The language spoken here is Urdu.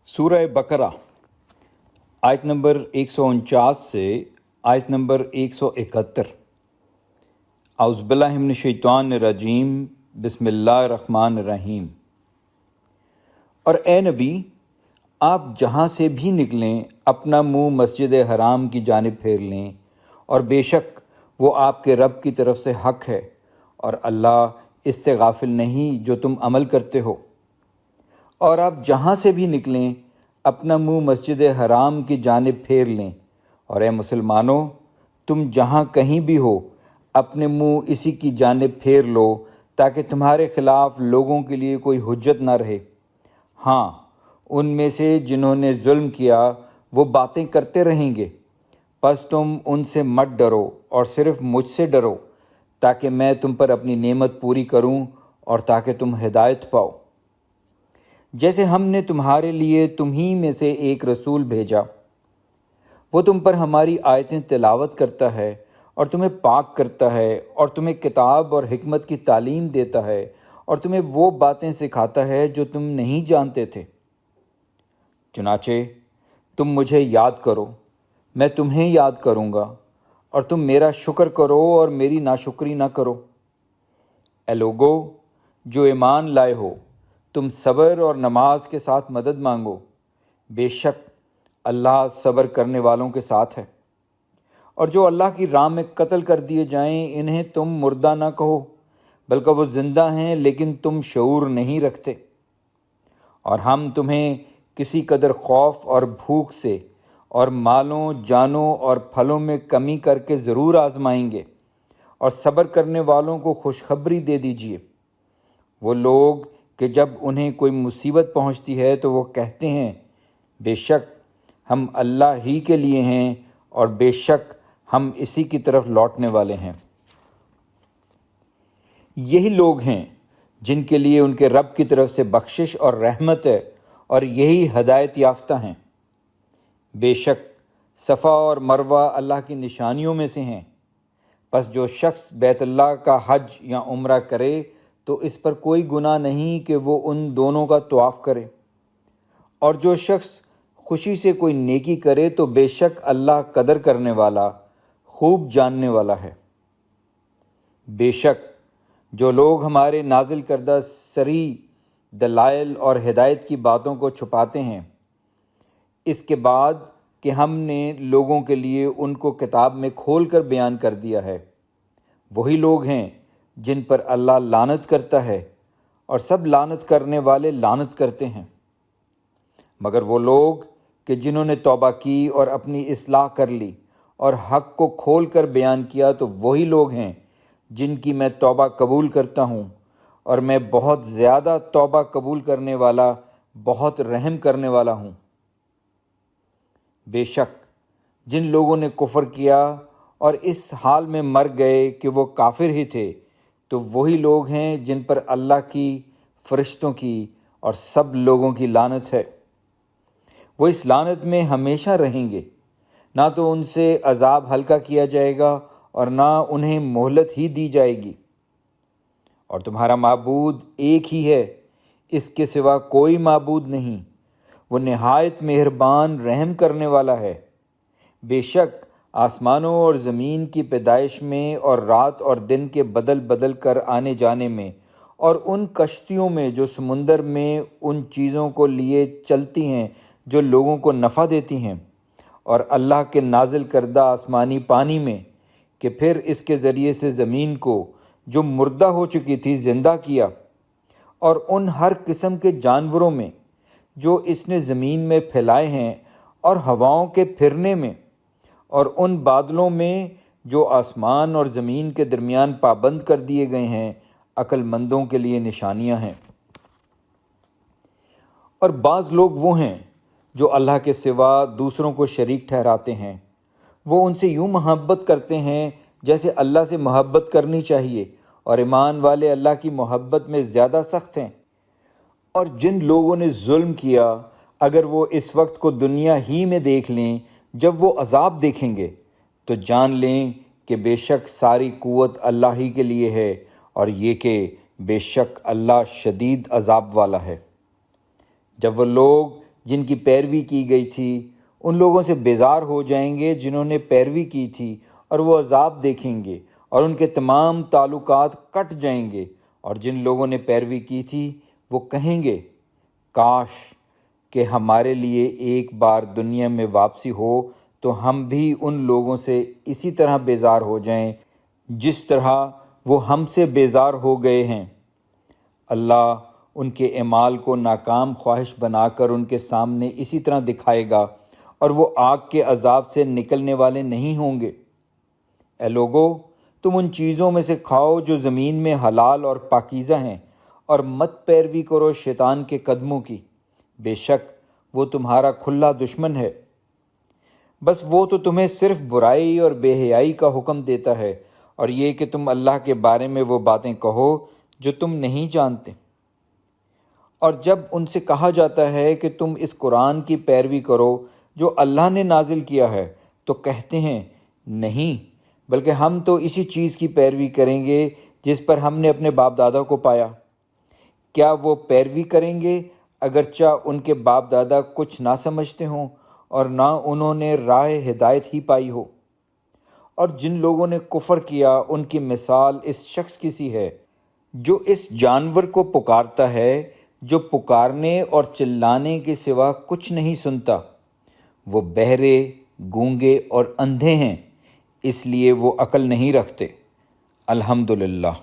سورہ بقرہ آیت نمبر 149 سے آیت نمبر 171۔ اعوذ باللہ من الشیطان الرجیم، بسم اللہ الرحمن الرحیم۔ اور اے نبی، آپ جہاں سے بھی نکلیں اپنا منہ مسجد حرام کی جانب پھیر لیں، اور بے شک وہ آپ کے رب کی طرف سے حق ہے، اور اللہ اس سے غافل نہیں جو تم عمل کرتے ہو۔ اور آپ جہاں سے بھی نکلیں اپنا منہ مسجد حرام کی جانب پھیر لیں، اور اے مسلمانوں، تم جہاں کہیں بھی ہو اپنے منہ اسی کی جانب پھیر لو، تاکہ تمہارے خلاف لوگوں کے لیے کوئی حجت نہ رہے۔ ہاں، ان میں سے جنہوں نے ظلم کیا وہ باتیں کرتے رہیں گے، پس تم ان سے مت ڈرو اور صرف مجھ سے ڈرو، تاکہ میں تم پر اپنی نعمت پوری کروں اور تاکہ تم ہدایت پاؤ۔ جیسے ہم نے تمہارے لیے تمہیں میں سے ایک رسول بھیجا، وہ تم پر ہماری آیتیں تلاوت کرتا ہے اور تمہیں پاک کرتا ہے، اور تمہیں کتاب اور حکمت کی تعلیم دیتا ہے، اور تمہیں وہ باتیں سکھاتا ہے جو تم نہیں جانتے تھے۔ چنانچہ تم مجھے یاد کرو، میں تمہیں یاد کروں گا، اور تم میرا شکر کرو اور میری ناشکری نہ کرو۔ اے لوگو جو ایمان لائے ہو، تم صبر اور نماز کے ساتھ مدد مانگو، بے شک اللہ صبر کرنے والوں کے ساتھ ہے۔ اور جو اللہ کی راہ میں قتل کر دیے جائیں انہیں تم مردہ نہ کہو، بلکہ وہ زندہ ہیں لیکن تم شعور نہیں رکھتے۔ اور ہم تمہیں کسی قدر خوف اور بھوک سے اور مالوں، جانوں اور پھلوں میں کمی کر کے ضرور آزمائیں گے، اور صبر کرنے والوں کو خوشخبری دے دیجیے۔ وہ لوگ کہ جب انہیں کوئی مصیبت پہنچتی ہے تو وہ کہتے ہیں، بے شک ہم اللہ ہی کے لیے ہیں، اور بے شک ہم اسی کی طرف لوٹنے والے ہیں۔ یہی لوگ ہیں جن کے لیے ان کے رب کی طرف سے بخشش اور رحمت ہے، اور یہی ہدایت یافتہ ہیں۔ بے شک صفا اور مروہ اللہ کی نشانیوں میں سے ہیں، پس جو شخص بیت اللہ کا حج یا عمرہ کرے تو اس پر کوئی گناہ نہیں کہ وہ ان دونوں کا طواف کرے۔ اور جو شخص خوشی سے کوئی نیکی کرے تو بے شک اللہ قدر کرنے والا، خوب جاننے والا ہے۔ بے شک جو لوگ ہمارے نازل کردہ صریح دلائل اور ہدایت کی باتوں کو چھپاتے ہیں، اس کے بعد کہ ہم نے لوگوں کے لیے ان کو کتاب میں کھول کر بیان کر دیا ہے، وہی لوگ ہیں جن پر اللہ لعنت کرتا ہے، اور سب لعنت کرنے والے لعنت کرتے ہیں۔ مگر وہ لوگ کہ جنہوں نے توبہ کی اور اپنی اصلاح کر لی اور حق کو کھول کر بیان کیا تو وہی لوگ ہیں جن کی میں توبہ قبول کرتا ہوں، اور میں بہت زیادہ توبہ قبول کرنے والا، بہت رحم کرنے والا ہوں۔ بے شک جن لوگوں نے کفر کیا اور اس حال میں مر گئے کہ وہ کافر ہی تھے، تو وہی لوگ ہیں جن پر اللہ کی، فرشتوں کی اور سب لوگوں کی لعنت ہے۔ وہ اس لعنت میں ہمیشہ رہیں گے، نہ تو ان سے عذاب ہلکا کیا جائے گا اور نہ انہیں مہلت ہی دی جائے گی۔ اور تمہارا معبود ایک ہی ہے، اس کے سوا کوئی معبود نہیں، وہ نہایت مہربان رحم کرنے والا ہے۔ بے شک آسمانوں اور زمین کی پیدائش میں اور رات اور دن کے بدل بدل کر آنے جانے میں، اور ان کشتیوں میں جو سمندر میں ان چیزوں کو لیے چلتی ہیں جو لوگوں کو نفع دیتی ہیں، اور اللہ کے نازل کردہ آسمانی پانی میں کہ پھر اس کے ذریعے سے زمین کو جو مردہ ہو چکی تھی زندہ کیا، اور ان ہر قسم کے جانوروں میں جو اس نے زمین میں پھیلائے ہیں، اور ہواؤں کے پھرنے میں، اور ان بادلوں میں جو آسمان اور زمین کے درمیان پابند کر دیے گئے ہیں، عقل مندوں کے لیے نشانیاں ہیں۔ اور بعض لوگ وہ ہیں جو اللہ کے سوا دوسروں کو شریک ٹھہراتے ہیں، وہ ان سے یوں محبت کرتے ہیں جیسے اللہ سے محبت کرنی چاہیے، اور ایمان والے اللہ کی محبت میں زیادہ سخت ہیں۔ اور جن لوگوں نے ظلم کیا، اگر وہ اس وقت کو دنیا ہی میں دیکھ لیں جب وہ عذاب دیکھیں گے، تو جان لیں کہ بے شک ساری قوت اللہ ہی کے لیے ہے، اور یہ کہ بے شک اللہ شدید عذاب والا ہے۔ جب وہ لوگ جن کی پیروی کی گئی تھی، ان لوگوں سے بیزار ہو جائیں گے جنہوں نے پیروی کی تھی، اور وہ عذاب دیکھیں گے اور ان کے تمام تعلقات کٹ جائیں گے۔ اور جن لوگوں نے پیروی کی تھی وہ کہیں گے کاش کہ ہمارے لیے ایک بار دنیا میں واپسی ہو تو ہم بھی ان لوگوں سے اسی طرح بیزار ہو جائیں جس طرح وہ ہم سے بیزار ہو گئے ہیں۔ اللہ ان کے اعمال کو ناکام خواہش بنا کر ان کے سامنے اسی طرح دکھائے گا، اور وہ آگ کے عذاب سے نکلنے والے نہیں ہوں گے۔ اے لوگو، تم ان چیزوں میں سے کھاؤ جو زمین میں حلال اور پاکیزہ ہیں، اور مت پیروی کرو شیطان کے قدموں کی، بے شک وہ تمہارا کھلا دشمن ہے۔ بس وہ تو تمہیں صرف برائی اور بے حیائی کا حکم دیتا ہے، اور یہ کہ تم اللہ کے بارے میں وہ باتیں کہو جو تم نہیں جانتے۔ اور جب ان سے کہا جاتا ہے کہ تم اس قرآن کی پیروی کرو جو اللہ نے نازل کیا ہے، تو کہتے ہیں نہیں، بلکہ ہم تو اسی چیز کی پیروی کریں گے جس پر ہم نے اپنے باپ دادا کو پایا۔ کیا وہ پیروی کریں گے اگرچہ ان کے باپ دادا کچھ نہ سمجھتے ہوں اور نہ انہوں نے راہ ہدایت ہی پائی ہو؟ اور جن لوگوں نے کفر کیا ان کی مثال اس شخص کی سی ہے جو اس جانور کو پکارتا ہے جو پکارنے اور چلانے کے سوا کچھ نہیں سنتا۔ وہ بہرے، گونگے اور اندھے ہیں، اس لیے وہ عقل نہیں رکھتے۔ الحمدللہ۔